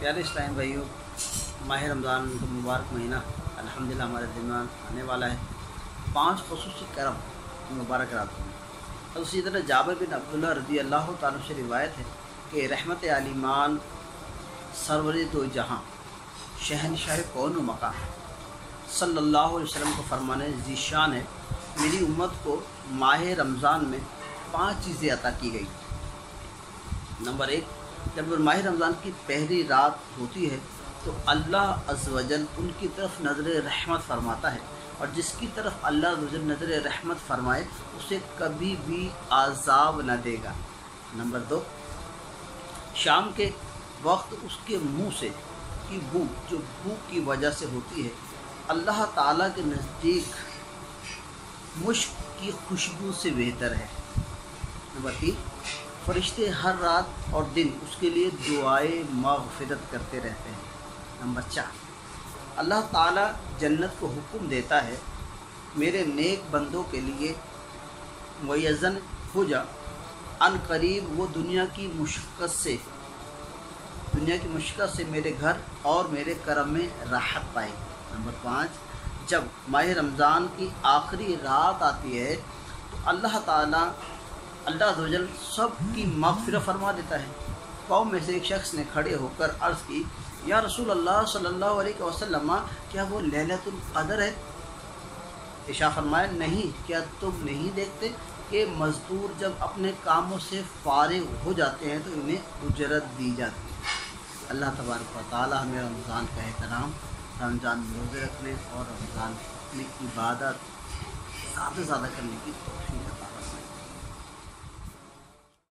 प्यारे इस्लामी भाइयों, माह रमज़ान का मुबारक महीना अल्हम्दुलिल्लाह हमारे ज़िम्मेदार आने वाला है। 5 ख़ुसूसी करम की मुबारक रात में और उसी तरह जाबिर बिन अब्दुल्लाह रज़ी अल्लाह तआला से रिवायत है कि रहमत आलिमान सरवरे दो जहाँ शहनशाह कौन व मकान सल्लल्लाहु अलैहि वसल्लम को फरमाने ज़ीशान है, मेरी उम्मत को माह रमज़ान में 5 चीज़ें अता की गई। नंबर 1, जब माह रमज़ान की पहली रात होती है तो अल्लाह अज़्ज़ व जल उनकी तरफ नज़र रहमत फरमाता है और जिसकी तरफ अल्लाह अज़्ज़ व जल नज़र रहमत फरमाए उसे कभी भी आज़ाब न देगा। नंबर 2, शाम के वक्त उसके मुंह से की बू जो भूख की वजह से होती है अल्लाह ताला के नज़दीक मुश्क की खुशबू से बेहतर है। नंबर 3, फरिश्ते हर रात और दिन उसके लिए दुआए मग़फ़िरत करते रहते हैं। नंबर 4, अल्लाह ताला जन्नत को हुक्म देता है, मेरे नेक बंदों के लिए मुयज़्ज़न हो जा, अन करीब वो दुनिया की मुश्किल से मेरे घर और मेरे करम में राहत पाएगी। नंबर 5, जब माह रमज़ान की आखिरी रात आती है तो अल्लाह अज़्ज़ सब की मग़फ़िरत फरमा देता है। कौम में से एक शख्स ने खड़े होकर अर्ज़ की, या रसूल अल्लाह सल्लल्लाहु अलैहि वसल्लम, क्या वो लैलतुल क़द्र है? इशा फरमाया, नहीं, क्या तुम नहीं देखते कि मज़दूर जब अपने कामों से फ़ारिग हो जाते हैं तो इन्हें उजरत दी जाती है। अल्लाह तबारक व तआला हमें रमज़ान का एहतराम, रमज़ान में रोज़े रखने और रमज़ान की इबादत ज़्यादा से ज़्यादा करने की तौफ़ीक़ अता